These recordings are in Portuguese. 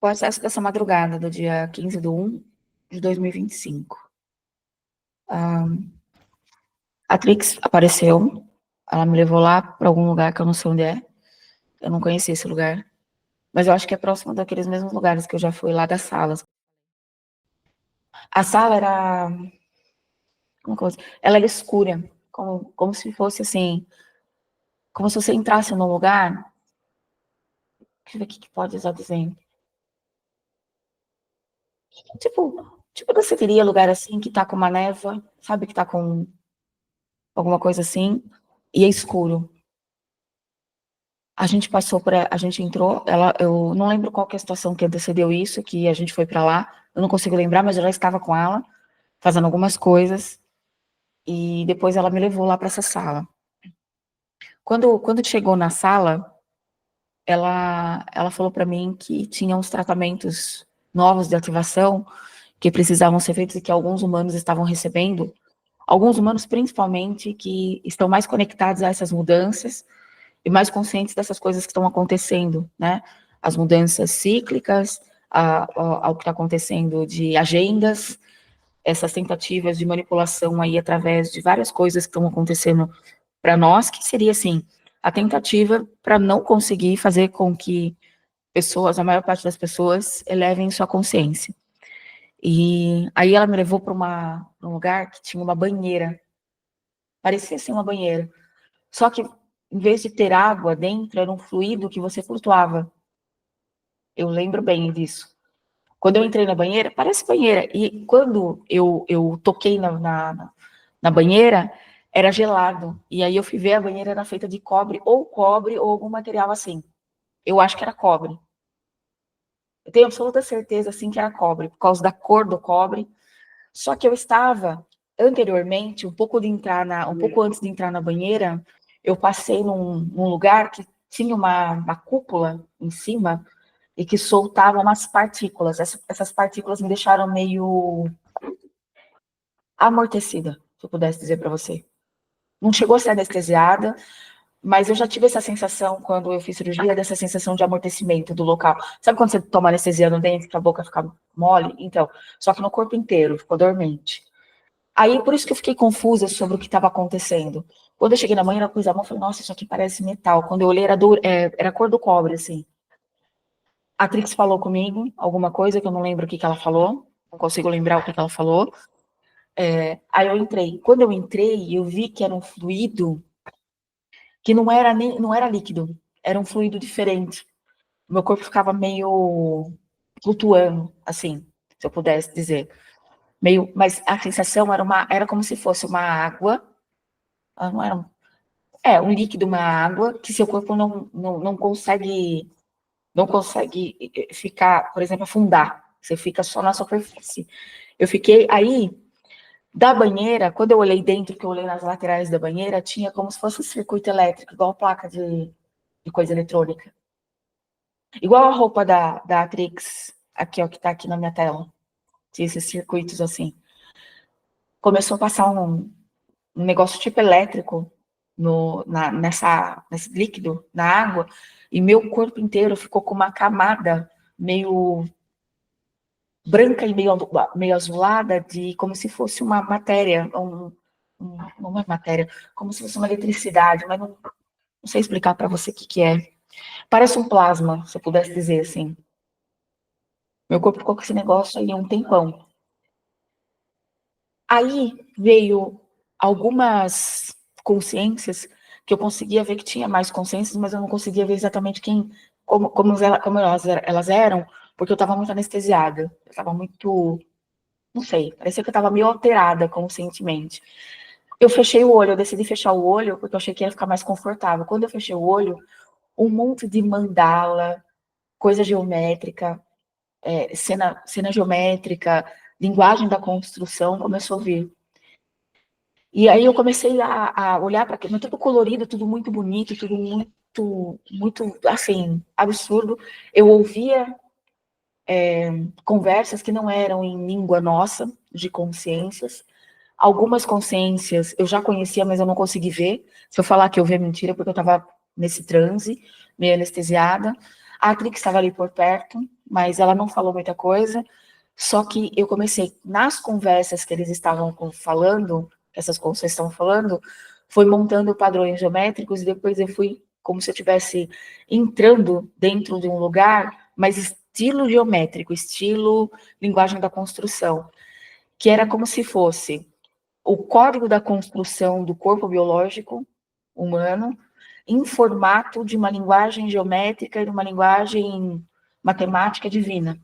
O acesso dessa madrugada do dia 15/1 de 2025. A Trix apareceu, ela me levou lá para algum lugar que eu não sei onde é, eu não conhecia esse lugar, mas eu acho que é próximo daqueles mesmos lugares que eu já fui lá das salas. A sala era, ela era escura, como se fosse assim, como se você entrasse num lugar, deixa eu ver o que pode usar de exemplo. Tipo, você teria lugar assim que tá com uma névoa, sabe, que tá com alguma coisa assim, e é escuro. A gente passou por, a gente entrou, eu não lembro qual que é a situação que antecedeu isso, que a gente foi para lá, eu não consigo lembrar, mas eu já estava com ela, fazendo algumas coisas, e depois ela me levou lá para essa sala. Quando chegou na sala, ela falou para mim que tinha uns tratamentos novos de ativação que precisavam ser feitos e que alguns humanos estavam recebendo, alguns humanos principalmente que estão mais conectados a essas mudanças e mais conscientes dessas coisas que estão acontecendo, né? As mudanças cíclicas, ao que está acontecendo de agendas, essas tentativas de manipulação aí através de várias coisas que estão acontecendo para nós, que seria assim, a tentativa para não conseguir fazer com que pessoas, a maior parte das pessoas, elevem sua consciência. E aí ela me levou para um lugar que tinha uma banheira, parecia assim uma banheira, só que em vez de ter água dentro, era um fluido que você flutuava. Eu lembro bem disso. Quando eu entrei na banheira, parece banheira, e quando eu toquei na banheira, era gelado, e aí eu fui ver, a banheira era feita de cobre ou algum material assim. Eu acho que era cobre. Eu tenho absoluta certeza, assim, que era cobre, por causa da cor do cobre. Só que eu estava, anteriormente, um pouco antes de entrar na banheira, eu passei num lugar que tinha uma cúpula em cima e que soltava umas partículas. Essas partículas me deixaram meio amortecida, se eu pudesse dizer para você. Não chegou a ser anestesiada, mas eu já tive essa sensação, quando eu fiz cirurgia, dessa sensação de amortecimento do local. Sabe quando você toma anestesia no dente, que a boca fica mole? Então, só que no corpo inteiro, ficou dormente. Aí, por isso que eu fiquei confusa sobre o que estava acontecendo. Quando eu cheguei na manhã, eu pus a mão e falei, nossa, isso aqui parece metal. Quando eu olhei, era a cor do cobre, assim. A Trix falou comigo alguma coisa que eu não lembro o que ela falou. Não consigo lembrar o que ela falou. Aí eu entrei. Quando eu entrei, eu vi que era um fluido que não era líquido. Era um fluido diferente. Meu corpo ficava meio flutuando, assim, se eu pudesse dizer. Mas a sensação era como se fosse uma água, não era um líquido, uma água, que seu corpo não consegue ficar, por exemplo, afundar. Você fica só na superfície. Eu fiquei aí, da banheira, quando eu olhei dentro, que eu olhei nas laterais da banheira, tinha como se fosse um circuito elétrico, igual placa de coisa eletrônica. Igual a roupa da Atrix, aqui, ó, que tá aqui na minha tela. Tinha esses circuitos assim. Começou a passar um negócio tipo elétrico nesse líquido, na água, e meu corpo inteiro ficou com uma camada meio branca e meio azulada, como se fosse uma matéria, não é matéria, como se fosse uma eletricidade, mas não sei explicar para você o que é. Parece um plasma, se eu pudesse dizer assim. Meu corpo ficou com esse negócio aí um tempão. Aí veio algumas consciências que eu conseguia ver que tinha mais consciências, mas eu não conseguia ver exatamente como elas eram, porque eu estava muito anestesiada. Eu estava muito, não sei, parecia que eu estava meio alterada conscientemente. Eu fechei o olho, eu decidi fechar o olho porque eu achei que ia ficar mais confortável. Quando eu fechei o olho, um monte de mandala, coisa geométrica, cena geométrica, linguagem da construção começou a vir. E aí eu comecei a olhar para aquilo, tudo colorido, tudo muito bonito, tudo muito, assim, absurdo. Eu ouvia conversas que não eram em língua nossa, de consciências. Algumas consciências eu já conhecia, mas eu não consegui ver. Se eu falar que eu vi, é mentira, porque eu estava nesse transe, meio anestesiada. A Atrix estava ali por perto, mas ela não falou muita coisa, só que eu comecei, nas conversas que eles estavam falando, essas coisas que vocês estão falando, foi montando padrões geométricos, e depois eu fui como se eu estivesse entrando dentro de um lugar, mas estilo geométrico, estilo linguagem da construção, que era como se fosse o código da construção do corpo biológico humano em formato de uma linguagem geométrica e de uma linguagem matemática divina.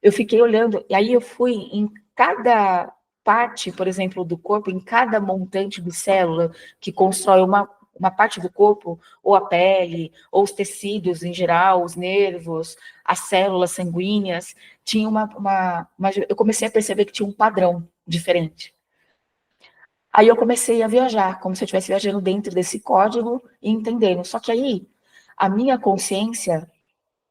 Eu fiquei olhando, e aí eu fui em cada parte, por exemplo, do corpo, em cada montante de célula que constrói uma parte do corpo, ou a pele, ou os tecidos em geral, os nervos, as células sanguíneas, tinha eu comecei a perceber que tinha um padrão diferente. Aí eu comecei a viajar, como se eu estivesse viajando dentro desse código e entendendo. Só que aí, a minha consciência,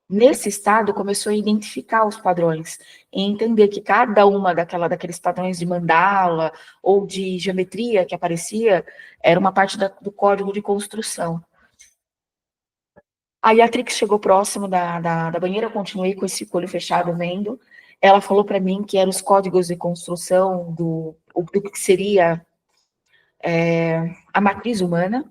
nesse estado, começou a identificar os padrões e entender que cada uma daqueles padrões de mandala ou de geometria que aparecia era uma parte do código de construção. Aí a Trix chegou próximo da banheira, eu continuei com esse olho fechado vendo. Ela falou para mim que eram os códigos de construção do que seria a matriz humana,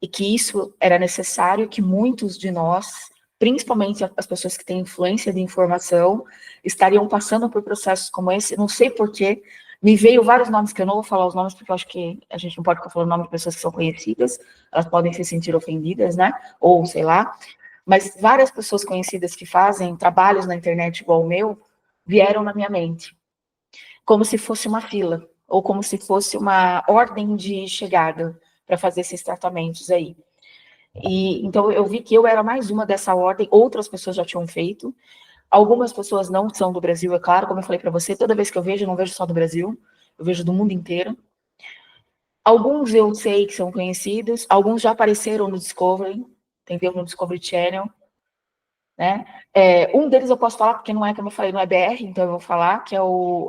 e que isso era necessário, que muitos de nós, principalmente as pessoas que têm influência de informação, estariam passando por processos como esse. Não sei porquê, me veio vários nomes, que eu não vou falar os nomes, porque eu acho que a gente não pode ficar falando o nome de pessoas que são conhecidas, elas podem se sentir ofendidas, né? Ou sei lá. Mas várias pessoas conhecidas que fazem trabalhos na internet igual o meu, vieram na minha mente, como se fosse uma fila, ou como se fosse uma ordem de chegada para fazer esses tratamentos aí. E então eu vi que eu era mais uma dessa ordem, outras pessoas já tinham feito. Algumas pessoas não são do Brasil, é claro, como eu falei para você, toda vez que eu vejo, eu não vejo só do Brasil, eu vejo do mundo inteiro. Alguns eu sei que são conhecidos, alguns já apareceram no Discovery, entendeu? No Discovery Channel, né? Um deles eu posso falar, porque não é, como eu falei, não é BR, então eu vou falar, que é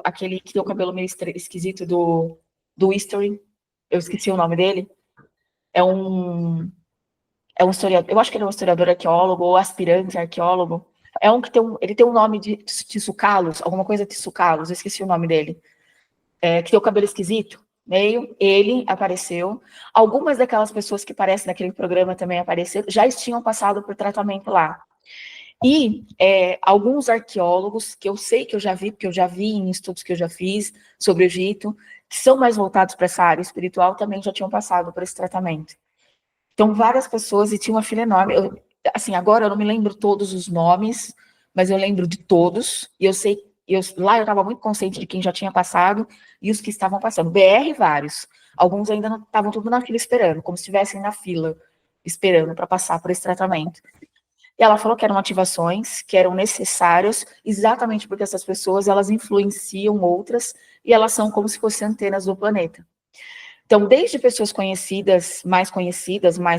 aquele que tem o cabelo meio esquisito do History, eu esqueci o nome dele, é um historiador, eu acho que ele é um historiador arqueólogo, ou aspirante arqueólogo, ele tem um nome de Tissucalos, alguma coisa Tissucalos, eu esqueci o nome dele, que tem o cabelo esquisito, meio, ele apareceu, algumas daquelas pessoas que aparecem naquele programa também apareceram, já tinham passado por tratamento lá. E alguns arqueólogos, que eu sei que eu já vi, porque eu já vi em estudos que eu já fiz sobre o Egito, que são mais voltados para essa área espiritual, também já tinham passado por esse tratamento. Então, várias pessoas, e tinha uma fila enorme. Assim, agora eu não me lembro todos os nomes, mas eu lembro de todos, e eu sei, lá eu estava muito consciente de quem já tinha passado e os que estavam passando. BR, vários. Alguns ainda não estavam tudo na fila esperando, como se estivessem na fila, esperando para passar por esse tratamento. E ela falou que eram ativações, que eram necessárias, exatamente porque essas pessoas, elas influenciam outras, e elas são como se fossem antenas do planeta. Então, desde pessoas conhecidas, mais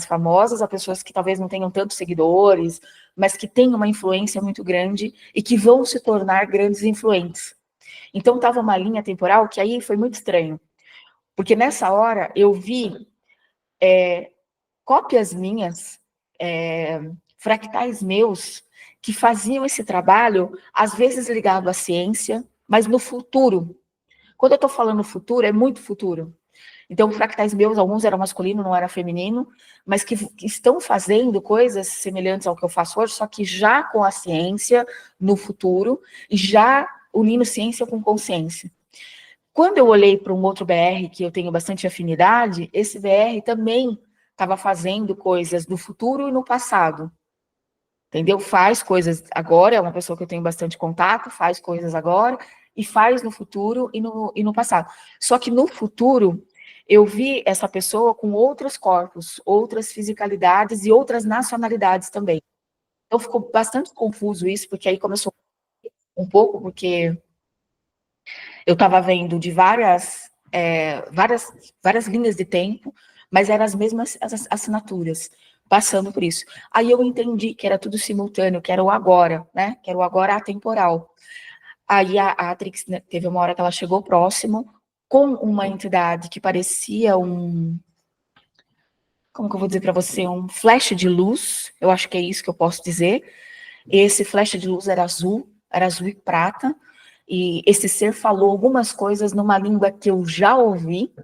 famosas, a pessoas que talvez não tenham tantos seguidores, mas que têm uma influência muito grande e que vão se tornar grandes influentes. Então, estava uma linha temporal que aí foi muito estranho, porque nessa hora eu vi cópias minhas, fractais meus, que faziam esse trabalho, às vezes ligado à ciência, mas no futuro. Quando eu estou falando futuro, é muito futuro. Então, fractais meus, alguns eram masculino, não era feminino, mas que estão fazendo coisas semelhantes ao que eu faço hoje, só que já com a ciência no futuro, e já unindo ciência com consciência. Quando eu olhei para um outro BR, que eu tenho bastante afinidade, esse BR também estava fazendo coisas no futuro e no passado. Entendeu? Faz coisas agora, é uma pessoa que eu tenho bastante contato, faz coisas agora, e faz no futuro e no passado. Só que no futuro, eu vi essa pessoa com outros corpos, outras fisicalidades e outras nacionalidades também. Então ficou bastante confuso isso, porque aí começou um pouco, porque eu estava vendo de várias linhas de tempo, mas eram as mesmas assinaturas, passando por isso. Aí eu entendi que era tudo simultâneo, que era o agora, né? Que era o agora atemporal. Aí a Atrix, né, teve uma hora que ela chegou próximo, com uma entidade que parecia como que eu vou dizer para você, um flash de luz, eu acho que é isso que eu posso dizer. Esse flash de luz era azul e prata, e esse ser falou algumas coisas numa língua que eu já ouvi.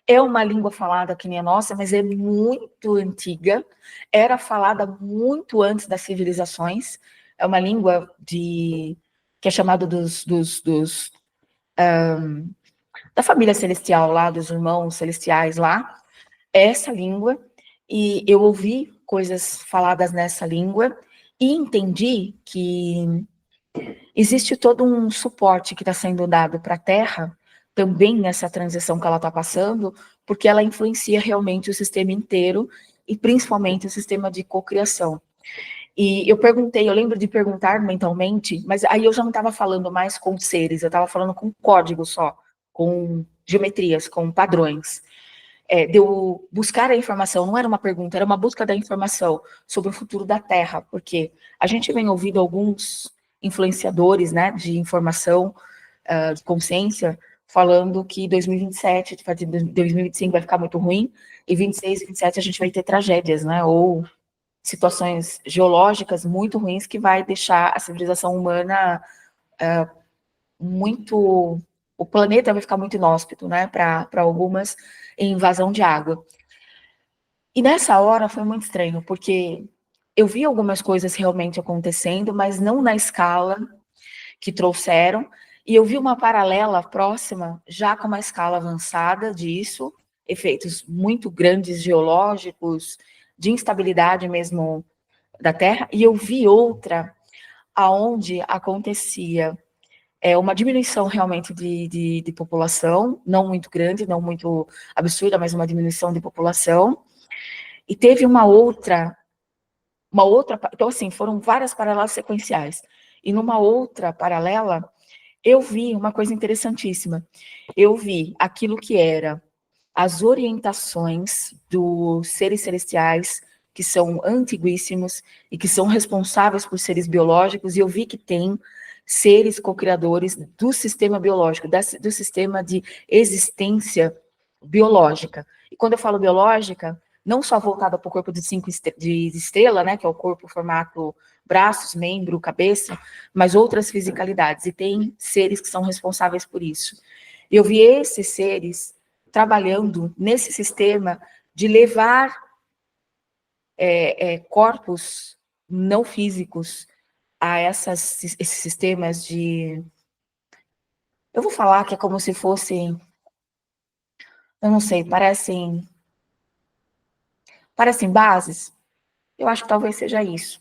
É uma língua falada que nem a nossa, mas é muito antiga, era falada muito antes das civilizações, é uma língua que é chamada da família celestial lá, dos irmãos celestiais lá, é essa língua, e eu ouvi coisas faladas nessa língua, e entendi que existe todo um suporte que está sendo dado para a Terra, também nessa transição que ela está passando, porque ela influencia realmente o sistema inteiro, e principalmente o sistema de cocriação. E eu lembro de perguntar mentalmente, mas aí eu já não estava falando mais com seres, eu estava falando com código só, com geometrias, com padrões. De eu buscar a informação, não era uma pergunta, era uma busca da informação sobre o futuro da Terra, porque a gente vem ouvindo alguns influenciadores, né, de informação, de consciência, falando que 2027, 2025 vai ficar muito ruim, e 26, 27 a gente vai ter tragédias, né, ou situações geológicas muito ruins que vai deixar a civilização humana muito... O planeta vai ficar muito inóspito, né, para algumas em invasão de água. E nessa hora foi muito estranho, porque eu vi algumas coisas realmente acontecendo, mas não na escala que trouxeram, e eu vi uma paralela próxima, já com uma escala avançada disso, efeitos muito grandes geológicos, de instabilidade mesmo da Terra, e eu vi outra aonde acontecia uma diminuição realmente de população, não muito grande, não muito absurda, mas uma diminuição de população, e teve uma outra, então assim, foram várias paralelas sequenciais, e numa outra paralela, eu vi uma coisa interessantíssima, eu vi aquilo que era as orientações dos seres celestiais, que são antiguíssimos e que são responsáveis por seres biológicos, e eu vi que tem seres co-criadores do sistema biológico, do sistema de existência biológica. E quando eu falo biológica, não só voltada para o corpo de estrela, né, que é o corpo, formato, braços, membro, cabeça, mas outras fisicalidades, e tem seres que são responsáveis por isso. Eu vi esses seres trabalhando nesse sistema de levar corpos não físicos a esses sistemas de... Eu vou falar que é como se fossem, eu não sei, parecem bases. Eu acho que talvez seja isso.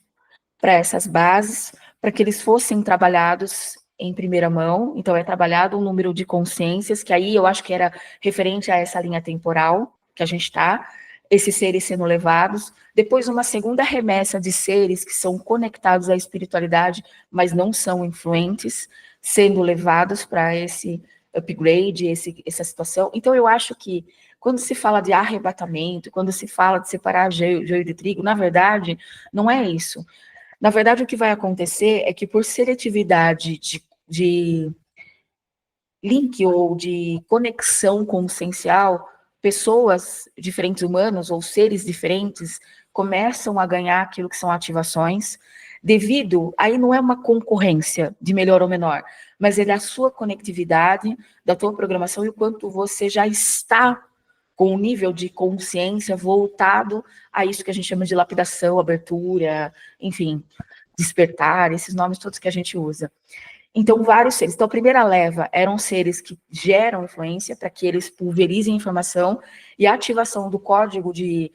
Para essas bases, para que eles fossem trabalhados em primeira mão, então é trabalhado um número de consciências, que aí eu acho que era referente a essa linha temporal que a gente está, esses seres sendo levados, depois uma segunda remessa de seres que são conectados à espiritualidade, mas não são influentes, sendo levados para esse upgrade, essa situação. Então eu acho que quando se fala de arrebatamento, quando se fala de separar joio de trigo, na verdade, não é isso. Na verdade, o que vai acontecer é que, por seletividade de link ou de conexão consciencial, pessoas diferentes, humanos ou seres diferentes, começam a ganhar aquilo que são ativações, devido, aí não é uma concorrência de melhor ou menor, mas é da sua conectividade, da tua programação e o quanto você já está com um nível de consciência voltado a isso que a gente chama de lapidação, abertura, enfim, despertar, esses nomes todos que a gente usa. Então, vários seres. Então, a primeira leva eram seres que geram influência para que eles pulverizem informação, e a ativação do código de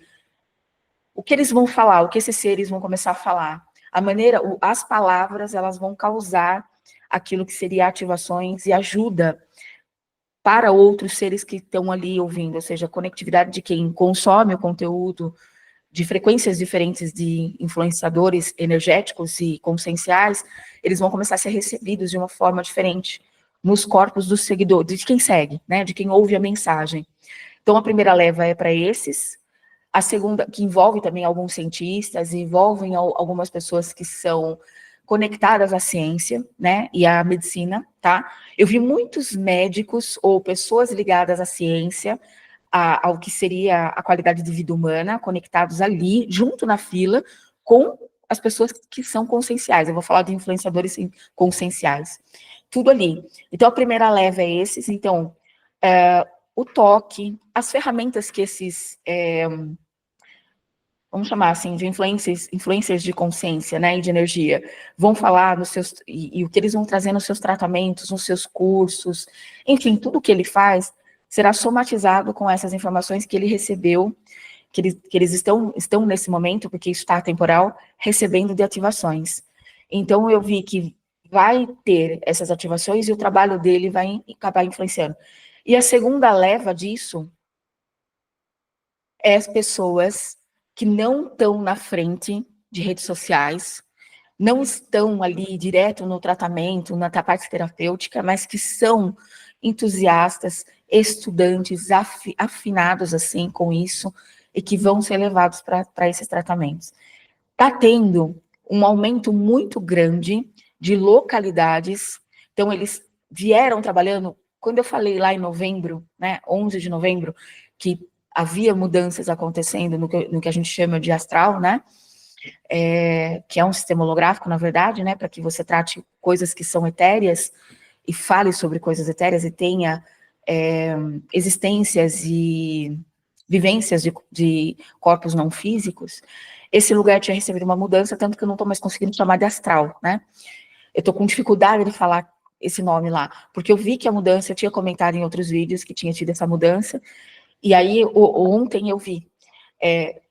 o que eles vão falar, o que esses seres vão começar a falar. A maneira, as palavras, elas vão causar aquilo que seria ativações e ajuda para outros seres que estão ali ouvindo, ou seja, a conectividade de quem consome o conteúdo, de frequências diferentes de influenciadores energéticos e conscienciais, eles vão começar a ser recebidos de uma forma diferente nos corpos dos seguidores, de quem segue, né, de quem ouve a mensagem. Então, a primeira leva é para esses, a segunda, que envolve também alguns cientistas, envolvem algumas pessoas que são conectadas à ciência, né, e à medicina, tá? Eu vi muitos médicos ou pessoas ligadas à ciência, ao que seria a qualidade de vida humana, conectados ali, junto na fila, com as pessoas que são conscienciais. Eu vou falar de influenciadores conscienciais. Tudo ali. Então, a primeira leva é esses. Então, o toque, as ferramentas que esses... vamos chamar assim, de influências de consciência, né, e de energia, vão falar nos seus, e o que eles vão trazer nos seus tratamentos, nos seus cursos, enfim, tudo que ele faz será somatizado com essas informações que ele recebeu, que eles estão nesse momento, porque isso está temporal, recebendo de ativações. Então, eu vi que vai ter essas ativações e o trabalho dele vai acabar influenciando. E a segunda leva disso é as pessoas que não estão na frente de redes sociais, não estão ali direto no tratamento, na parte terapêutica, mas que são entusiastas, estudantes afinados assim com isso e que vão ser levados para esses tratamentos. Está tendo um aumento muito grande de localidades, então eles vieram trabalhando, quando eu falei lá em novembro, né, 11 de novembro, que havia mudanças acontecendo no que a gente chama de astral, né, que é um sistema holográfico, na verdade, né, para que você trate coisas que são etéreas e fale sobre coisas etéreas e tenha existências e vivências de corpos não físicos. Esse lugar tinha recebido uma mudança, tanto que eu não estou mais conseguindo chamar de astral, né? Eu estou com dificuldade de falar esse nome lá, porque eu vi que a mudança, eu tinha comentado em outros vídeos que tinha tido essa mudança, e aí ontem eu vi.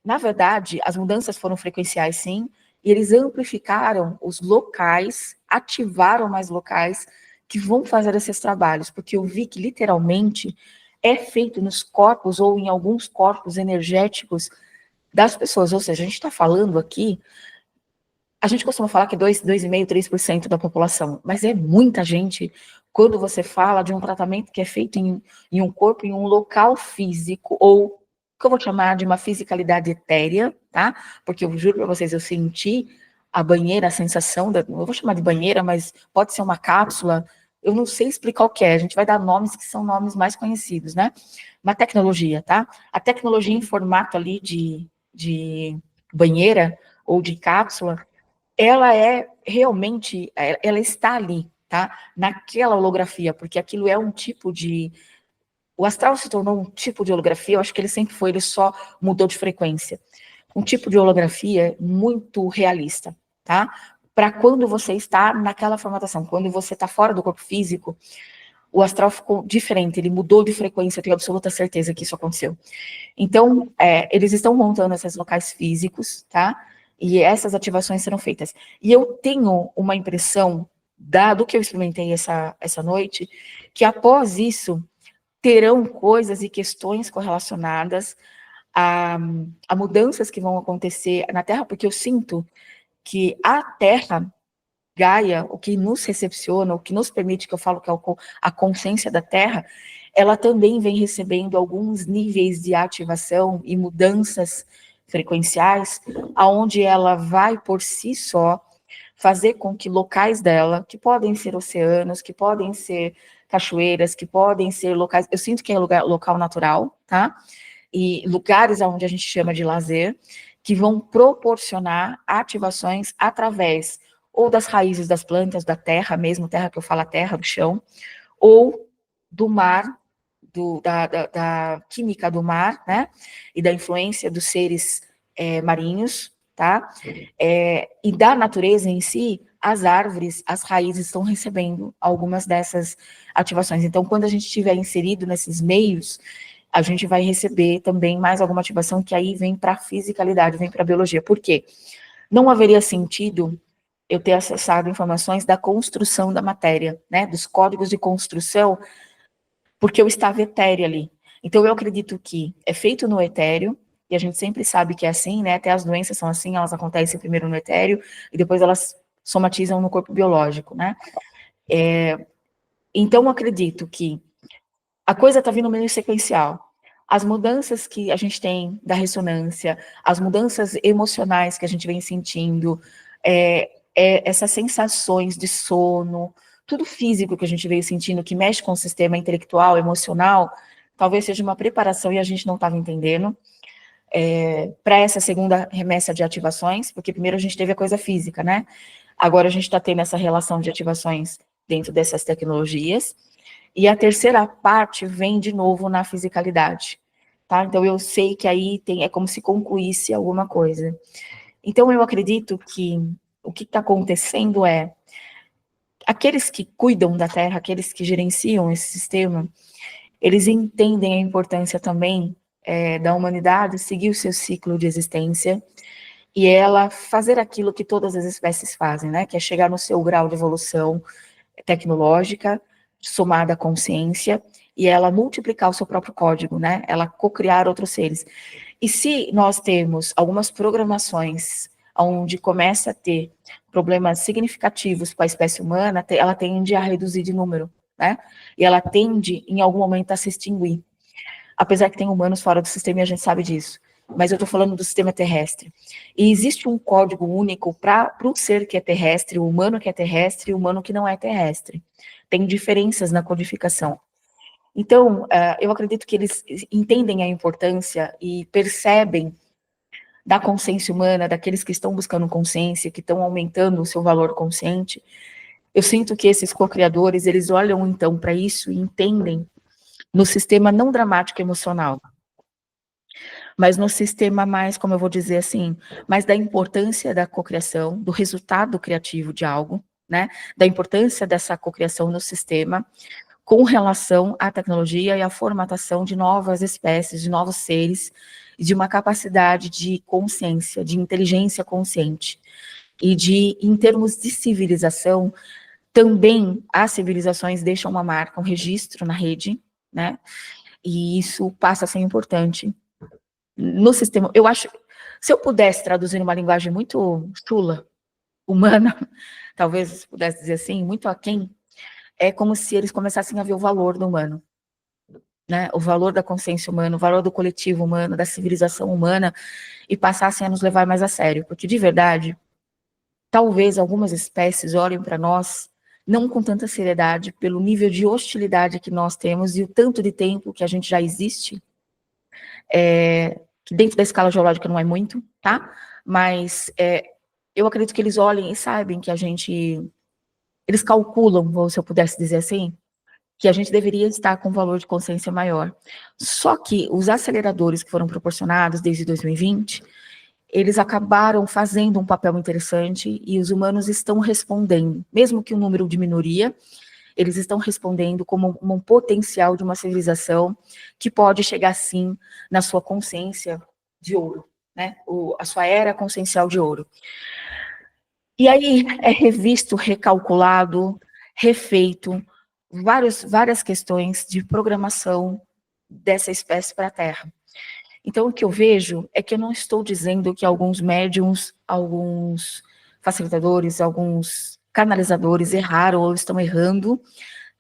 Na verdade, as mudanças foram frequenciais, sim, e eles amplificaram os locais, ativaram mais locais que vão fazer esses trabalhos, porque eu vi que, literalmente, é feito nos corpos ou em alguns corpos energéticos das pessoas. Ou seja, a gente está falando aqui, a gente costuma falar que 2,5%, 3% da população, mas é muita gente quando você fala de um tratamento que é feito em um corpo, em um local físico, ou que eu vou chamar de uma fisicalidade etérea, tá? Porque eu juro para vocês, eu senti a banheira, a sensação, eu vou chamar de banheira, mas pode ser uma cápsula, eu não sei explicar o que é, a gente vai dar nomes que são nomes mais conhecidos, né? Uma tecnologia, tá? A tecnologia em formato ali de banheira ou de cápsula, ela é realmente, ela está ali, tá? Naquela holografia, porque aquilo é um tipo de... O astral se tornou um tipo de holografia, eu acho que ele sempre foi, ele só mudou de frequência. Um tipo de holografia muito realista, tá? Para quando você está naquela formatação, quando você está fora do corpo físico, o astral ficou diferente, ele mudou de frequência, eu tenho absoluta certeza que isso aconteceu. Então, eles estão montando esses locais físicos, tá? E essas ativações serão feitas. E eu tenho uma impressão, do que eu experimentei essa noite, que após isso, terão coisas e questões correlacionadas a mudanças que vão acontecer na Terra, porque eu sinto que a Terra, Gaia, o que nos recepciona, o que nos permite, que eu falo que é a consciência da Terra, ela também vem recebendo alguns níveis de ativação e mudanças frequenciais, aonde ela vai, por si só, fazer com que locais dela, que podem ser oceanos, que podem ser cachoeiras, que podem ser locais, eu sinto que é local natural, tá? E lugares onde a gente chama de lazer, que vão proporcionar ativações através ou das raízes das plantas, da terra mesmo, terra que eu falo a terra, do chão, ou do mar, da química do mar, né, e da influência dos seres marinhos, tá, e da natureza em si, as árvores, as raízes estão recebendo algumas dessas ativações. Então, quando a gente estiver inserido nesses meios, a gente vai receber também mais alguma ativação que aí vem para a fisicalidade, vem para a biologia. Por quê? Não haveria sentido eu ter acessado informações da construção da matéria, né, dos códigos de construção, porque eu estava etérea ali. Então, eu acredito que é feito no etéreo, e a gente sempre sabe que é assim, né, até as doenças são assim, elas acontecem primeiro no etéreo, e depois elas somatizam no corpo biológico, né. Então, eu acredito que a coisa está vindo meio sequencial. As mudanças que a gente tem da ressonância, as mudanças emocionais que a gente vem sentindo, essas sensações de sono, tudo físico que a gente veio sentindo, que mexe com o sistema intelectual, emocional, talvez seja uma preparação e a gente não estava entendendo, para essa segunda remessa de ativações, porque primeiro a gente teve a coisa física, né? Agora a gente está tendo essa relação de ativações dentro dessas tecnologias, e a terceira parte vem de novo na fisicalidade, tá? Então eu sei que aí é como se concluísse alguma coisa. Então eu acredito que o que está acontecendo é aqueles que cuidam da Terra, aqueles que gerenciam esse sistema, eles entendem a importância também da humanidade seguir o seu ciclo de existência e ela fazer aquilo que todas as espécies fazem, né? Que é chegar no seu grau de evolução tecnológica, somada à consciência, e ela multiplicar o seu próprio código, né? Ela cocriar outros seres. E se nós temos algumas programações onde começa a ter problemas significativos com a espécie humana, ela tende a reduzir de número, né? E ela tende, em algum momento, a se extinguir. Apesar que tem humanos fora do sistema e a gente sabe disso. Mas eu estou falando do sistema terrestre. E existe um código único para o ser que é terrestre, o humano que é terrestre e o humano que não é terrestre. Tem diferenças na codificação. Então, eu acredito que eles entendem a importância e percebem da consciência humana, daqueles que estão buscando consciência, que estão aumentando o seu valor consciente. Eu sinto que esses co-criadores, eles olham então para isso e entendem no sistema não dramático emocional, mas no sistema mais, como eu vou dizer assim, mais da importância da cocriação, do resultado criativo de algo, né? Da importância dessa cocriação no sistema, com relação à tecnologia e à formatação de novas espécies, de novos seres, de uma capacidade de consciência, de inteligência consciente. E em termos de civilização, também as civilizações deixam uma marca, um registro na rede, né? E isso passa a ser importante. No sistema, eu acho, se eu pudesse traduzir numa linguagem muito chula, humana, talvez pudesse dizer assim, muito aquém, é como se eles começassem a ver o valor do humano, né? O valor da consciência humana, o valor do coletivo humano, da civilização humana, e passassem a nos levar mais a sério, porque de verdade, talvez algumas espécies olhem para nós não com tanta seriedade, pelo nível de hostilidade que nós temos e o tanto de tempo que a gente já existe, que dentro da escala geológica não é muito, tá? Mas eu acredito que eles olhem e sabem que eles calculam, se eu pudesse dizer assim, que a gente deveria estar com um valor de consciência maior. Só que os aceleradores que foram proporcionados desde 2020, eles acabaram fazendo um papel interessante e os humanos estão respondendo, mesmo que o número de minoria, eles estão respondendo como um potencial de uma civilização que pode chegar, sim, na sua consciência de ouro, né? A sua era consciencial de ouro. E aí é revisto, recalculado, refeito, várias questões de programação dessa espécie para a Terra. Então, o que eu vejo é que eu não estou dizendo que alguns médiums, alguns facilitadores, alguns canalizadores erraram ou estão errando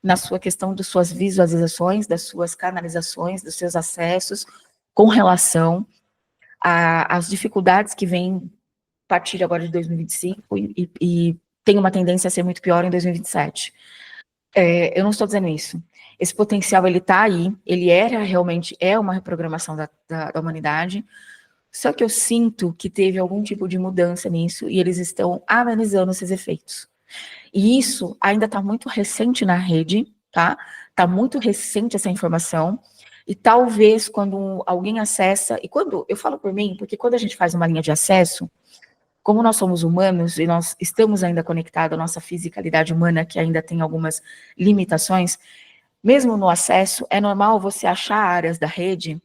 na sua questão das suas visualizações, das suas canalizações, dos seus acessos, com relação às dificuldades que vêm a partir agora de 2025 e tem uma tendência a ser muito pior em 2027. Eu não estou dizendo isso. Esse potencial, ele está aí, ele realmente uma reprogramação da humanidade, só que eu sinto que teve algum tipo de mudança nisso e eles estão amenizando esses efeitos. E isso ainda está muito recente na rede, tá? Está muito recente essa informação, e talvez quando alguém acessa, e quando, eu falo por mim, porque quando a gente faz uma linha de acesso, como nós somos humanos e nós estamos ainda conectados à nossa fisicalidade humana, que ainda tem algumas limitações, mesmo no acesso, é normal você achar áreas da rede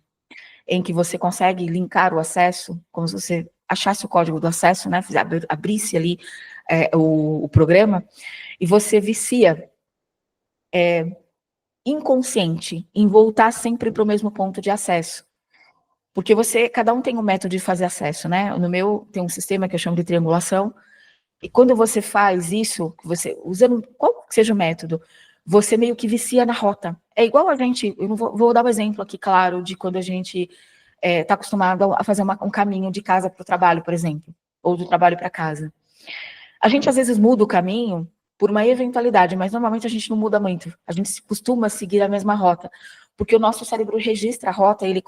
em que você consegue linkar o acesso, como se você achasse o código do acesso, né, abrisse ali o programa, e você vicia inconsciente em voltar sempre para o mesmo ponto de acesso. Porque cada um tem um método de fazer acesso, né? No meu tem um sistema que eu chamo de triangulação, e quando você faz isso, você usando qual que seja o método, você meio que vicia na rota. É igual a gente, eu não vou dar um exemplo aqui, claro, de quando a gente está acostumado a fazer um caminho de casa para o trabalho, por exemplo, ou do trabalho para casa. A gente às vezes muda o caminho por uma eventualidade, mas normalmente a gente não muda muito. A gente costuma seguir a mesma rota, porque o nosso cérebro registra a rota e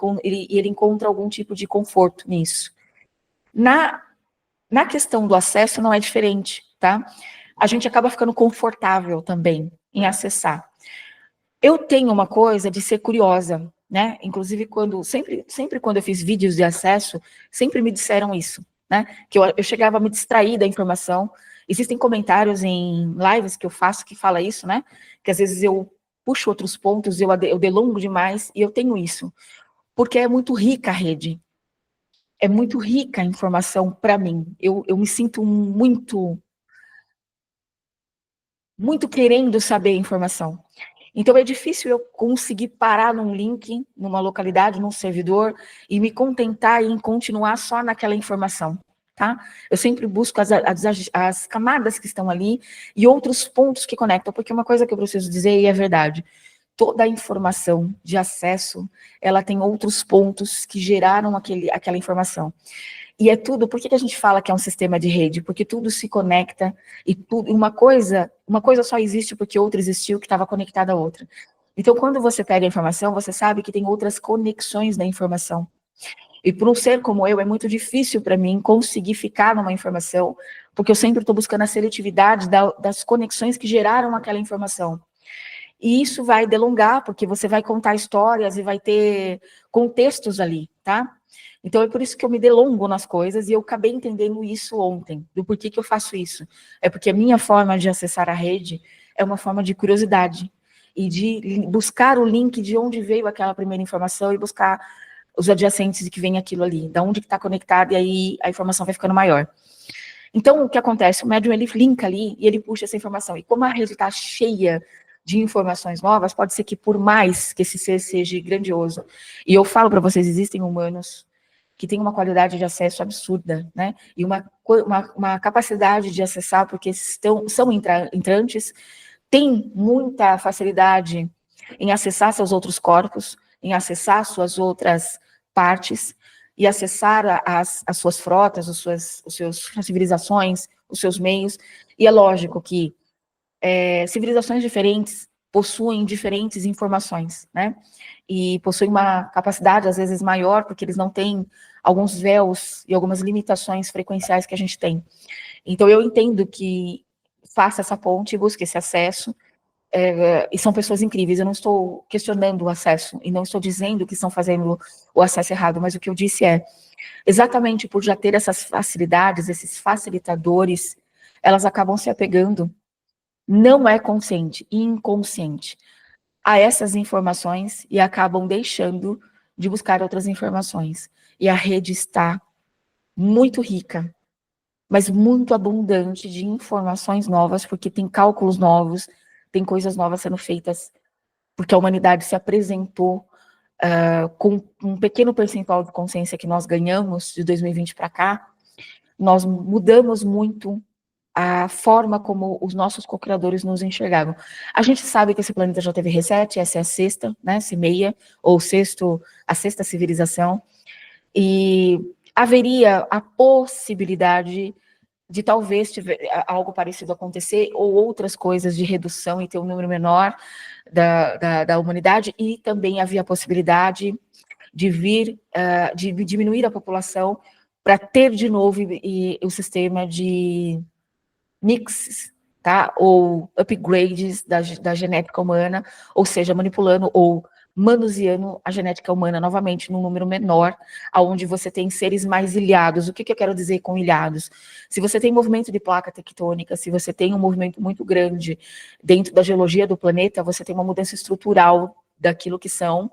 ele encontra algum tipo de conforto nisso. Na questão do acesso não é diferente, tá? A gente acaba ficando confortável também em acessar. Eu tenho uma coisa de ser curiosa, né? Inclusive, sempre quando eu fiz vídeos de acesso, sempre me disseram isso, né? Que eu chegava a me distrair da informação. Existem comentários em lives que eu faço que fala isso, né? Que às vezes eu puxo outros pontos, eu delongo demais, e eu tenho isso. Porque é muito rica a rede. É muito rica a informação para mim. Eu me sinto muito querendo saber a informação. Então é difícil eu conseguir parar num link, numa localidade, num servidor, e me contentar em continuar só naquela informação, tá? Eu sempre busco as camadas que estão ali e outros pontos que conectam, porque uma coisa que eu preciso dizer, e é verdade, toda a informação de acesso, ela tem outros pontos que geraram aquela informação. E é tudo, por que a gente fala que é um sistema de rede? Porque tudo se conecta e uma coisa só existe porque outra existiu que estava conectada a outra. Então, quando você pega a informação, você sabe que tem outras conexões da informação. E para um ser como eu, é muito difícil para mim conseguir ficar numa informação, porque eu sempre estou buscando a seletividade das conexões que geraram aquela informação. E isso vai delongar, porque você vai contar histórias e vai ter contextos ali, tá? Então é por isso que eu me delongo nas coisas e eu acabei entendendo isso ontem, do porquê que eu faço isso. É porque a minha forma de acessar a rede é uma forma de curiosidade e de buscar o link de onde veio aquela primeira informação e buscar os adjacentes de que vem aquilo ali, da onde que está conectado, e aí a informação vai ficando maior. Então, o que acontece? O médium, ele linka ali e ele puxa essa informação. E como a rede está cheia de informações novas, pode ser que por mais que esse ser seja grandioso, e eu falo para vocês, existem humanos que têm uma qualidade de acesso absurda, né? E uma capacidade de acessar, porque são entrantes, têm muita facilidade em acessar seus outros corpos, em acessar suas outras partes, e acessar as suas frotas, as civilizações, os seus meios. E é lógico que civilizações diferentes possuem diferentes informações, né? E possuem uma capacidade, às vezes, maior, porque eles não têm alguns véus e algumas limitações frequenciais que a gente tem. Então, eu entendo que faça essa ponte, busque esse acesso, e são pessoas incríveis. Eu não estou questionando o acesso, e não estou dizendo que estão fazendo o acesso errado, mas o que eu disse é, exatamente por já ter essas facilidades, esses facilitadores, elas acabam se apegando, não é consciente, inconsciente, a essas informações e acabam deixando de buscar outras informações. E a rede está muito rica, mas muito abundante de informações novas, porque tem cálculos novos, tem coisas novas sendo feitas, porque a humanidade se apresentou com um pequeno percentual de consciência que nós ganhamos de 2020 para cá, nós mudamos muito a forma como os nossos co-criadores nos enxergavam. A gente sabe que esse planeta já teve reset, essa é a sexta, né, semeia, ou a sexta civilização, e haveria a possibilidade de talvez algo parecido acontecer, ou outras coisas de redução e ter um número menor da humanidade, e também havia a possibilidade de de diminuir a população para ter de novo o sistema de mixes, tá? Ou upgrades da genética humana, ou seja, manipulando ou manuseando a genética humana novamente num número menor, aonde você tem seres mais ilhados. O que eu quero dizer com ilhados? Se você tem movimento de placa tectônica, se você tem um movimento muito grande dentro da geologia do planeta, você tem uma mudança estrutural daquilo que são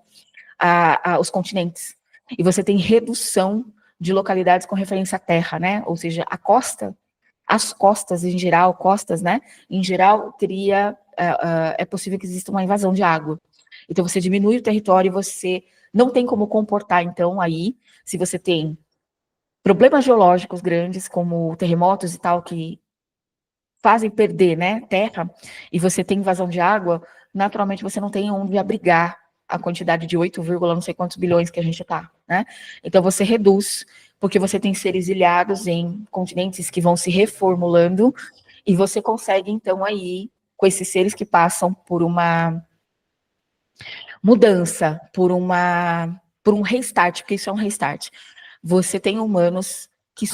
os continentes. E você tem redução de localidades com referência à terra, né? Ou seja, a costa, as costas em geral, né? Em geral, é possível que exista uma invasão de água. Então, você diminui o território e você não tem como comportar, então, aí, se você tem problemas geológicos grandes, como terremotos e tal, que fazem perder, né, terra, e você tem invasão de água, naturalmente você não tem onde abrigar a quantidade de 8, não sei quantos bilhões que a gente está, né? Então você reduz, porque você tem seres ilhados em continentes que vão se reformulando, e você consegue, então, aí, com esses seres que passam por mudança, por um restart, porque isso é um restart. Você tem humanos que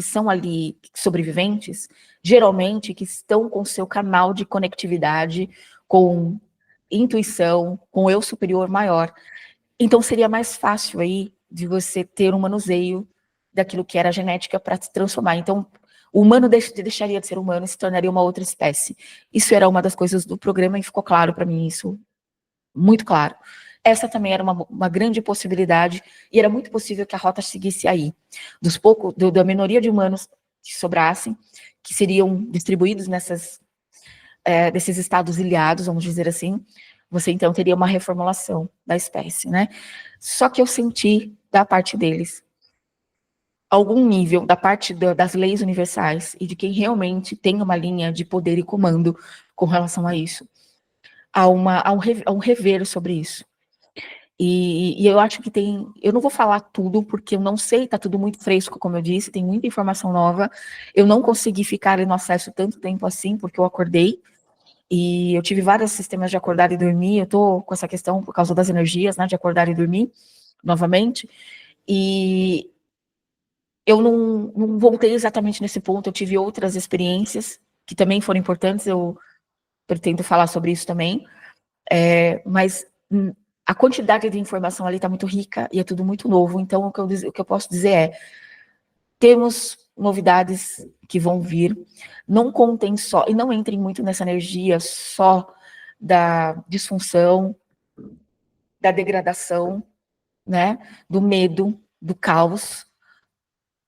são ali sobreviventes, geralmente que estão com seu canal de conectividade, com intuição, com eu superior maior. Então seria mais fácil aí de você ter um manuseio daquilo que era genética para se transformar. Então, o humano deixaria de ser humano e se tornaria uma outra espécie. Isso era uma das coisas do programa e ficou claro para mim isso, muito claro. Essa também era uma grande possibilidade e era muito possível que a rota seguisse aí. Da minoria de humanos que sobrassem, que seriam distribuídos desses estados ilhados, vamos dizer assim, você então teria uma reformulação da espécie, né? Só que eu senti da parte deles algum nível da parte das leis universais e de quem realmente tem uma linha de poder e comando com relação a isso, a um rever sobre isso. E eu acho que eu não vou falar tudo, porque eu não sei, tá tudo muito fresco, como eu disse, tem muita informação nova, eu não consegui ficar no acesso tanto tempo assim, porque eu acordei, e eu tive vários sistemas de acordar e dormir, eu tô com essa questão por causa das energias, né, de acordar e dormir, novamente, e eu não voltei exatamente nesse ponto, eu tive outras experiências, que também foram importantes, eu pretendo falar sobre isso também, mas a quantidade de informação ali está muito rica e é tudo muito novo, então o que eu posso dizer é, temos novidades que vão vir, não contem só, e não entrem muito nessa energia só da disfunção, da degradação, né, do medo, do caos,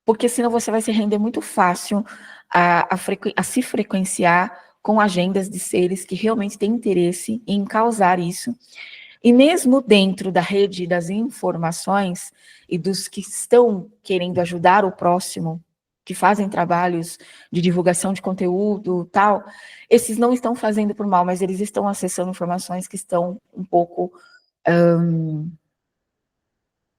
porque senão você vai se render muito fácil a se frequenciar com agendas de seres que realmente têm interesse em causar isso. E mesmo dentro da rede das informações e dos que estão querendo ajudar o próximo, que fazem trabalhos de divulgação de conteúdo, tal, esses não estão fazendo por mal, mas eles estão acessando informações que estão um pouco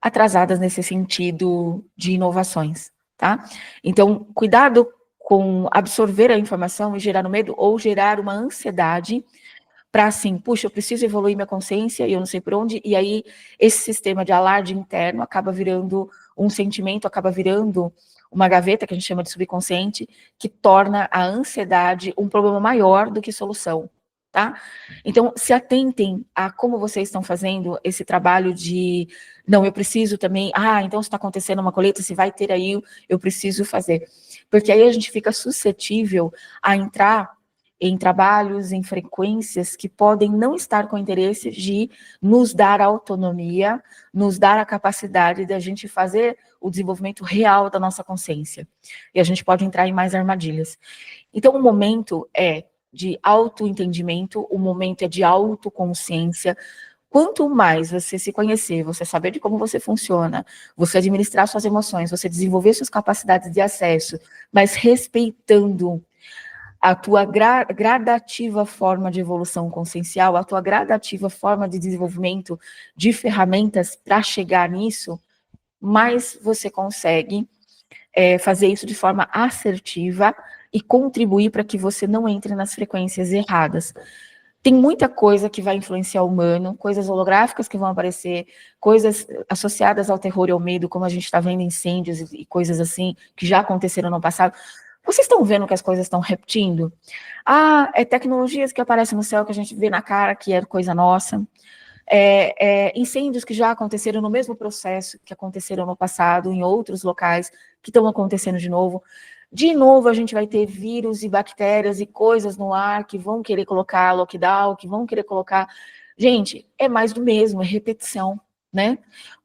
atrasadas nesse sentido de inovações, tá? Então, cuidado com absorver a informação e gerar um medo ou gerar uma ansiedade para assim, puxa, eu preciso evoluir minha consciência e eu não sei por onde, e aí esse sistema de alarde interno acaba virando um sentimento, acaba virando uma gaveta, que a gente chama de subconsciente, que torna a ansiedade um problema maior do que solução, tá? Então, se atentem a como vocês estão fazendo esse trabalho de, não, eu preciso também, então se está acontecendo uma colheita, se vai ter aí, eu preciso fazer. Porque aí a gente fica suscetível a entrar em trabalhos, em frequências que podem não estar com interesse de nos dar autonomia, nos dar a capacidade de a gente fazer o desenvolvimento real da nossa consciência. E a gente pode entrar em mais armadilhas. Então, o momento é de autoentendimento, o momento é de autoconsciência. Quanto mais você se conhecer, você saber de como você funciona, você administrar suas emoções, você desenvolver suas capacidades de acesso, mas respeitando a tua gradativa forma de evolução consciencial, a tua gradativa forma de desenvolvimento de ferramentas para chegar nisso, mais você consegue fazer isso de forma assertiva e contribuir para que você não entre nas frequências erradas. Tem muita coisa que vai influenciar o humano, coisas holográficas que vão aparecer, coisas associadas ao terror e ao medo, como a gente está vendo incêndios e coisas assim, que já aconteceram no passado. Vocês estão vendo que as coisas estão repetindo? É tecnologias que aparecem no céu que a gente vê na cara que é coisa nossa. Incêndios que já aconteceram no mesmo processo que aconteceram no passado, em outros locais, que estão acontecendo de novo. De novo, a gente vai ter vírus e bactérias e coisas no ar que vão querer colocar lockdown, que vão querer colocar... Gente, é mais do mesmo, é repetição, né?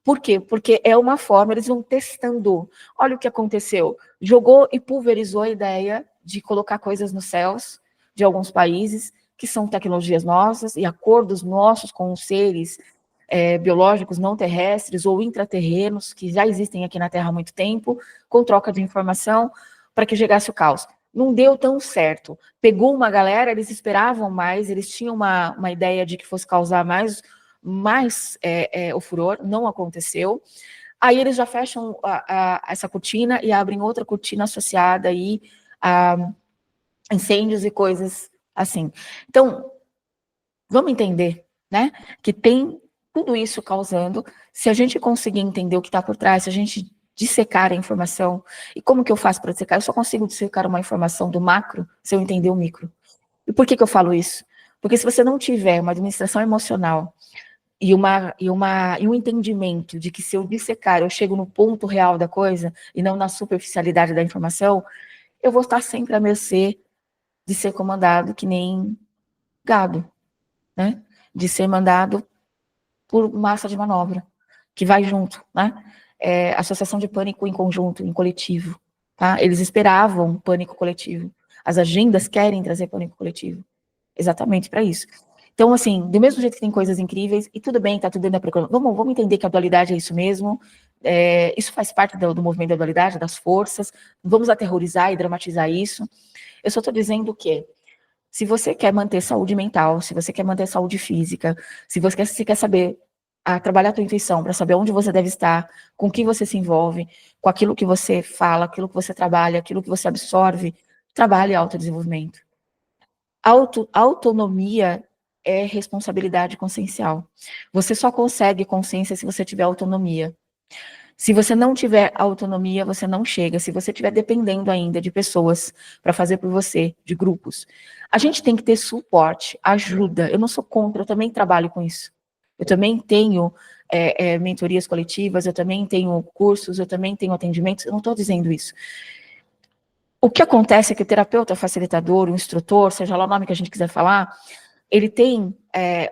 Por quê? Porque é uma forma, eles vão testando. Olha o que aconteceu. Jogou e pulverizou a ideia de colocar coisas nos céus de alguns países, que são tecnologias nossas e acordos nossos com os seres biológicos não terrestres ou intraterrenos, que já existem aqui na Terra há muito tempo, com troca de informação, para que chegasse o caos. Não deu tão certo. Pegou uma galera, eles esperavam mais, eles tinham uma ideia de que fosse causar mais o furor, não aconteceu. Aí eles já fecham essa cortina e abrem outra cortina associada aí a incêndios e coisas assim. Então, vamos entender, né, que tem tudo isso causando, se a gente conseguir entender o que está por trás, se a gente dissecar a informação, e como que eu faço para dissecar? Eu só consigo dissecar uma informação do macro se eu entender o micro. E por que eu falo isso? Porque se você não tiver uma administração emocional e um entendimento de que se eu dissecar, eu chego no ponto real da coisa e não na superficialidade da informação, eu vou estar sempre à mercê de ser comandado que nem gado, né? De ser mandado por massa de manobra, que vai junto, né? Associação de pânico em conjunto, em coletivo, tá? Eles esperavam pânico coletivo. As agendas querem trazer pânico coletivo, exatamente para isso. Então, assim, do mesmo jeito que tem coisas incríveis, e tudo bem, tá tudo dentro da preocupação, vamos entender que a dualidade é isso mesmo, isso faz parte do movimento da dualidade, das forças, vamos aterrorizar e dramatizar isso. Eu só estou dizendo que se você quer manter saúde mental, se você quer manter saúde física, se você quer saber trabalhar a tua intuição para saber onde você deve estar, com que você se envolve, com aquilo que você fala, aquilo que você trabalha, aquilo que você absorve, trabalhe autodesenvolvimento. Autonomia é responsabilidade consciencial. Você só consegue consciência se você tiver autonomia. Se você não tiver autonomia, você não chega. Se você estiver dependendo ainda de pessoas para fazer por você, de grupos. A gente tem que ter suporte, ajuda. Eu não sou contra, eu também trabalho com isso. Eu também tenho mentorias coletivas, eu também tenho cursos, eu também tenho atendimentos. Eu não estou dizendo isso. O que acontece é que o terapeuta facilitador, o instrutor, seja lá o nome que a gente quiser falar, ele tem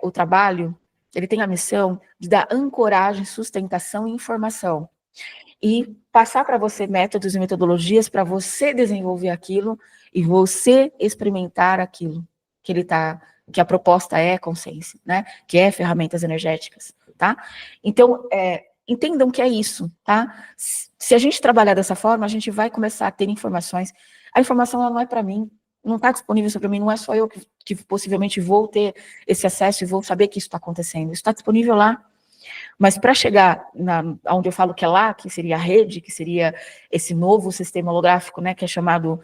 o trabalho, ele tem a missão de dar ancoragem, sustentação e informação. E passar para você métodos e metodologias para você desenvolver aquilo e você experimentar aquilo que a proposta é consciência, né? Que é ferramentas energéticas, tá? Então, entendam que é isso, tá? Se a gente trabalhar dessa forma, a gente vai começar a ter informações. A informação ela não é para mim, não está disponível sobre mim, não é só eu que possivelmente vou ter esse acesso e vou saber que isso está acontecendo. Isso está disponível lá. Mas para chegar onde eu falo que é lá, que seria a rede, que seria esse novo sistema holográfico, né, que era chamado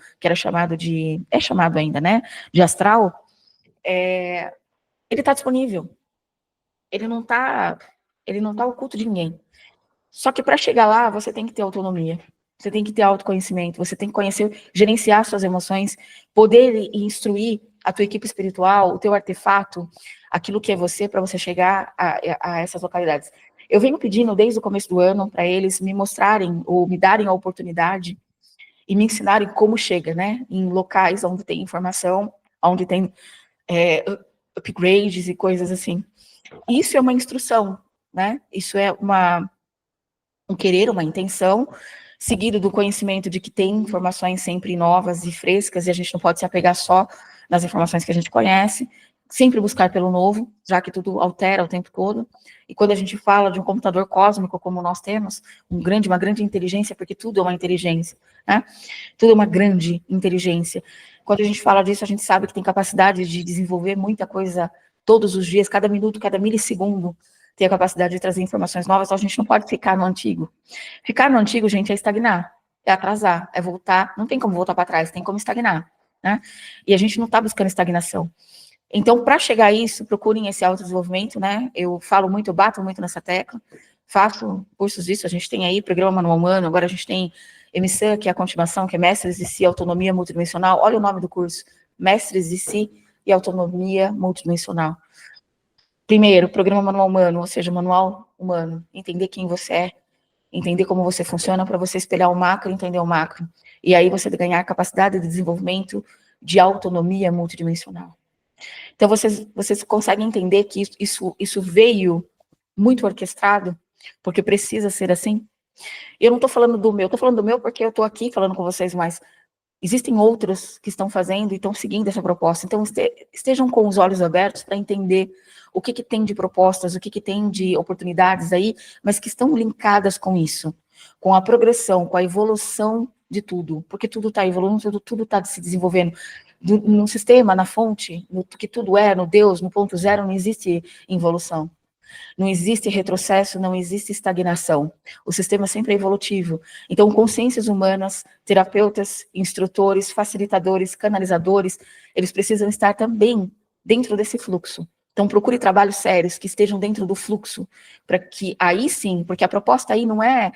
é chamado ainda, né, de astral, ele está disponível. Ele não está oculto de ninguém. Só que para chegar lá, você tem que ter autonomia. Você tem que ter autoconhecimento, você tem que conhecer, gerenciar suas emoções, poder instruir a tua equipe espiritual, o teu artefato, aquilo que é você, para você chegar a essas localidades. Eu venho pedindo desde o começo do ano para eles me mostrarem ou me darem a oportunidade e me ensinarem como chega, né? Em locais onde tem informação, onde tem upgrades e coisas assim. Isso é uma instrução, né? Isso é um querer, uma intenção, seguido do conhecimento de que tem informações sempre novas e frescas, e a gente não pode se apegar só nas informações que a gente conhece, sempre buscar pelo novo, já que tudo altera o tempo todo. E quando a gente fala de um computador cósmico como nós temos, uma grande inteligência, porque tudo é uma inteligência, né? Tudo é uma grande inteligência. Quando a gente fala disso, a gente sabe que tem capacidade de desenvolver muita coisa todos os dias, cada minuto, cada milissegundo, tem a capacidade de trazer informações novas, então a gente não pode ficar no antigo. Ficar no antigo, gente, é estagnar, é atrasar, é voltar, não tem como voltar para trás, tem como estagnar, né? E a gente não está buscando estagnação. Então, para chegar a isso, procurem esse autodesenvolvimento, né? Eu falo muito, eu bato muito nessa tecla, faço cursos disso, a gente tem aí Programa Manual Humano, agora a gente tem MSAN, que é a continuação, que é Mestres de Si, Autonomia Multidimensional, olha o nome do curso, Mestres de Si e Autonomia Multidimensional. Primeiro, Programa Manual Humano, ou seja, manual humano, entender quem você é, entender como você funciona para você espelhar o macro e entender o macro. E aí você ganhar capacidade de desenvolvimento de autonomia multidimensional. Então, vocês conseguem entender que isso veio muito orquestrado, porque precisa ser assim? Eu não estou falando do meu, estou falando do meu porque eu estou aqui falando com vocês, mas existem outros que estão fazendo e estão seguindo essa proposta. Então, estejam com os olhos abertos para entender o que tem de propostas, o que tem de oportunidades aí, mas que estão linkadas com isso, com a progressão, com a evolução de tudo, porque tudo está evoluindo, tudo está se desenvolvendo. No sistema, na fonte, no que tudo é, no Deus, no ponto zero, não existe involução. Não existe retrocesso, não existe estagnação. O sistema sempre é evolutivo. Então, consciências humanas, terapeutas, instrutores, facilitadores, canalizadores, eles precisam estar também dentro desse fluxo. Então, procure trabalhos sérios que estejam dentro do fluxo, para que aí sim, porque a proposta aí não é,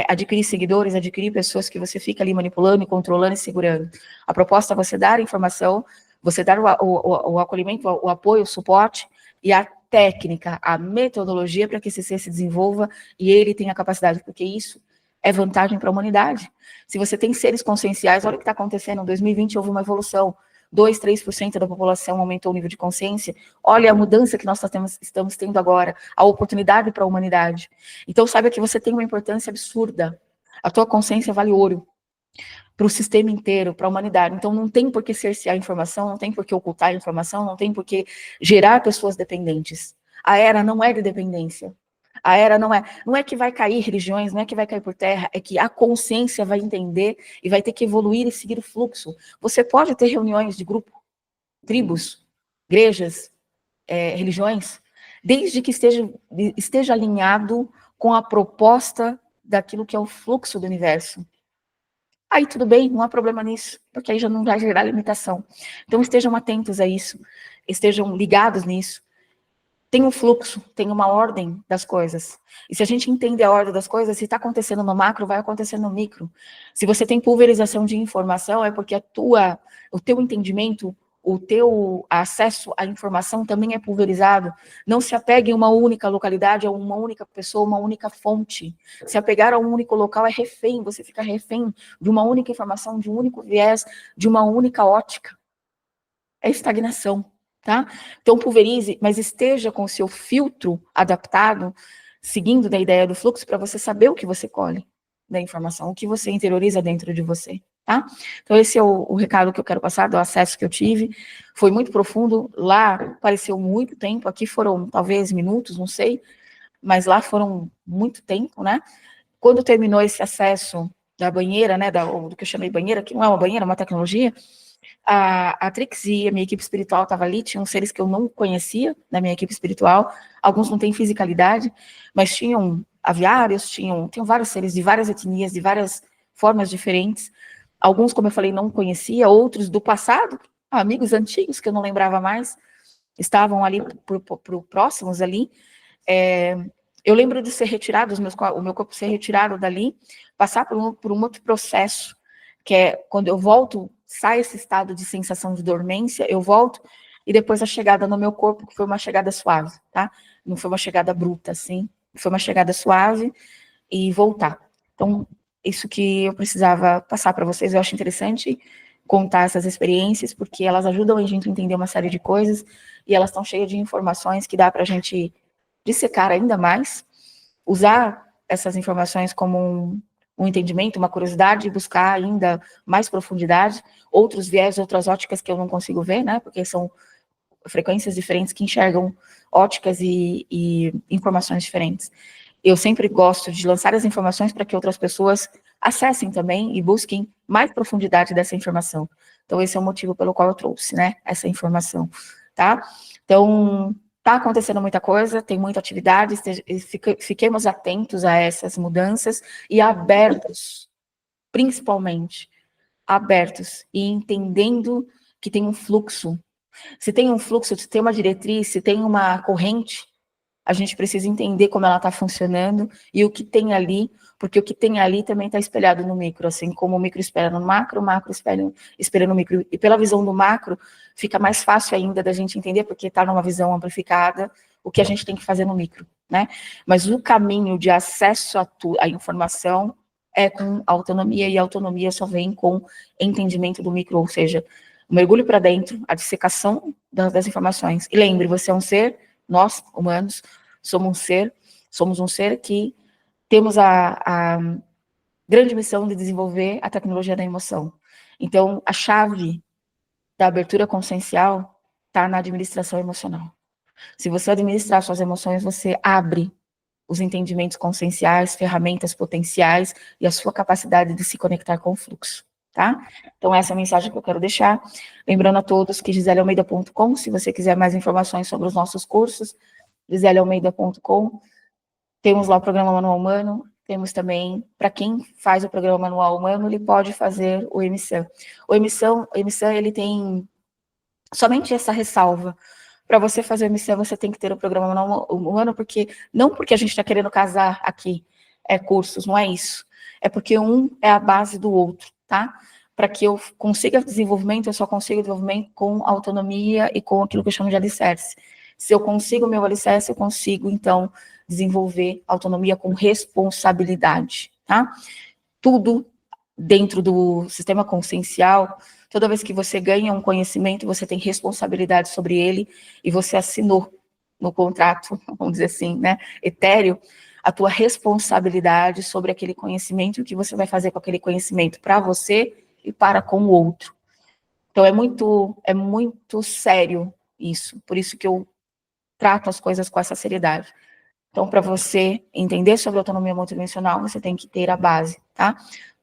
adquirir seguidores, adquirir pessoas que você fica ali manipulando, controlando e segurando. A proposta é você dar informação, você dar o acolhimento, o apoio, o suporte e a técnica, a metodologia para que esse ser se desenvolva e ele tenha capacidade, porque isso é vantagem para a humanidade. Se você tem seres conscienciais, olha o que está acontecendo, em 2020 houve uma evolução, 2, 3% da população aumentou o nível de consciência. Olha a mudança que nós estamos tendo agora, a oportunidade para a humanidade. Então, saiba que você tem uma importância absurda. A tua consciência vale ouro para o sistema inteiro, para a humanidade. Então, não tem por que cercear a informação, não tem por que ocultar a informação, não tem por que gerar pessoas dependentes. A era não é de dependência. A era não é que vai cair religiões, não é que vai cair por terra, é que a consciência vai entender e vai ter que evoluir e seguir o fluxo. Você pode ter reuniões de grupo, tribos, igrejas, religiões, desde que esteja alinhado com a proposta daquilo que é o fluxo do universo. Aí tudo bem, não há problema nisso, porque aí já não vai gerar limitação. Então estejam atentos a isso, estejam ligados nisso. Tem um fluxo, tem uma ordem das coisas. E se a gente entender a ordem das coisas, se está acontecendo no macro, vai acontecer no micro. Se você tem pulverização de informação, é porque o teu entendimento, o teu acesso à informação também é pulverizado. Não se apegue a uma única localidade, a uma única pessoa, uma única fonte. Se apegar a um único local é refém, você fica refém de uma única informação, de um único viés, de uma única ótica. É estagnação. Tá? Então, pulverize, mas esteja com o seu filtro adaptado, seguindo da ideia do fluxo, para você saber o que você colhe da informação, o que você interioriza dentro de você. Tá? Então, esse é o recado que eu quero passar, do acesso que eu tive. Foi muito profundo, lá pareceu muito tempo, aqui foram talvez minutos, não sei, mas lá foram muito tempo, né? Quando terminou esse acesso da banheira, né, do que eu chamei banheira, que não é uma banheira, é uma tecnologia, a Trix e a minha equipe espiritual estava ali, tinham seres que eu não conhecia na minha equipe espiritual, alguns não têm fisicalidade, mas tinham aviários, tinham vários seres de várias etnias, de várias formas diferentes, alguns, como eu falei, não conhecia, outros do passado, amigos antigos que eu não lembrava mais, estavam ali próximos ali, eu lembro de ser retirado, o meu corpo ser retirado dali, passar por um outro processo, que é quando eu volto, sai esse estado de sensação de dormência, eu volto, e depois a chegada no meu corpo, que foi uma chegada suave, tá? Não foi uma chegada bruta, assim, foi uma chegada suave e voltar. Então, isso que eu precisava passar para vocês, eu acho interessante contar essas experiências, porque elas ajudam a gente a entender uma série de coisas, e elas estão cheias de informações que dá para a gente dissecar ainda mais, usar essas informações como um entendimento, uma curiosidade, e buscar ainda mais profundidade, outros viés, outras óticas que eu não consigo ver, né, porque são frequências diferentes que enxergam óticas e informações diferentes. Eu sempre gosto de lançar as informações para que outras pessoas acessem também e busquem mais profundidade dessa informação. Então, esse é o motivo pelo qual eu trouxe, né, essa informação, tá? Então, tá acontecendo muita coisa, tem muita atividade, fiquemos atentos a essas mudanças e abertos, principalmente, abertos e entendendo que tem um fluxo. Se tem um fluxo, se tem uma diretriz, se tem uma corrente, a gente precisa entender como ela está funcionando e o que tem ali, porque o que tem ali também está espelhado no micro, assim como o micro espelha no macro, o macro espelha no micro. E pela visão do macro, fica mais fácil ainda da gente entender, porque está numa visão amplificada, o que a gente tem que fazer no micro, né? Mas o caminho de acesso à informação é com autonomia, e a autonomia só vem com entendimento do micro, ou seja, o mergulho para dentro, a dissecação das informações. E lembre, você é um ser, nós, humanos, somos um ser que temos a grande missão de desenvolver a tecnologia da emoção. Então, a chave da abertura consciencial está na administração emocional. Se você administrar suas emoções, você abre os entendimentos conscienciais, ferramentas potenciais e a sua capacidade de se conectar com o fluxo, tá? Então, essa é a mensagem que eu quero deixar. Lembrando a todos que giselealmeida.com, se você quiser mais informações sobre os nossos cursos, giselealmeida.com. Temos lá o programa Manual Humano, temos também, para quem faz o programa Manual Humano, ele pode fazer o Emissan. O Emissan, ele tem somente essa ressalva, para você fazer o MC, você tem que ter o programa humano, não porque a gente está querendo casar aqui cursos, não é isso. É porque um é a base do outro, tá? Para que eu consiga desenvolvimento, eu só consigo desenvolvimento com autonomia e com aquilo que eu chamo de alicerce. Se eu consigo o meu alicerce, eu consigo, então, desenvolver autonomia com responsabilidade, tá? Tudo dentro do sistema consciencial, toda vez que você ganha um conhecimento, você tem responsabilidade sobre ele, e você assinou no contrato, vamos dizer assim, né, etéreo, a tua responsabilidade sobre aquele conhecimento e o que você vai fazer com aquele conhecimento para você e para com o outro. Então, é muito sério isso, por isso que eu trato as coisas com essa seriedade. Então, para você entender sobre autonomia multidimensional, você tem que ter a base, tá?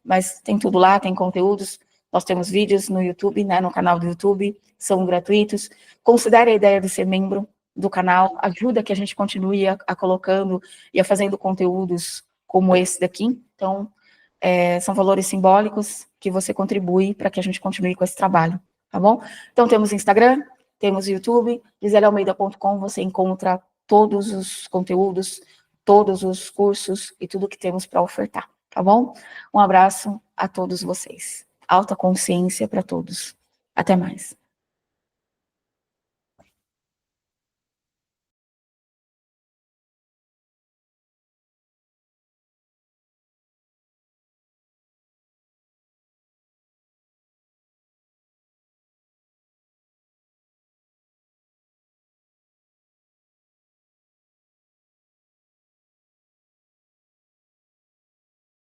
Mas tem tudo lá, tem conteúdos, nós temos vídeos no YouTube, né, no canal do YouTube, são gratuitos. Considere a ideia de ser membro do canal, ajuda que a gente continue a colocando e a fazendo conteúdos como esse daqui. Então, são valores simbólicos que você contribui para que a gente continue com esse trabalho, tá bom? Então, temos Instagram, temos YouTube, giselealmeida.com, você encontra todos os conteúdos, todos os cursos e tudo que temos para ofertar, tá bom? Um abraço a todos vocês. Alta consciência para todos. Até mais.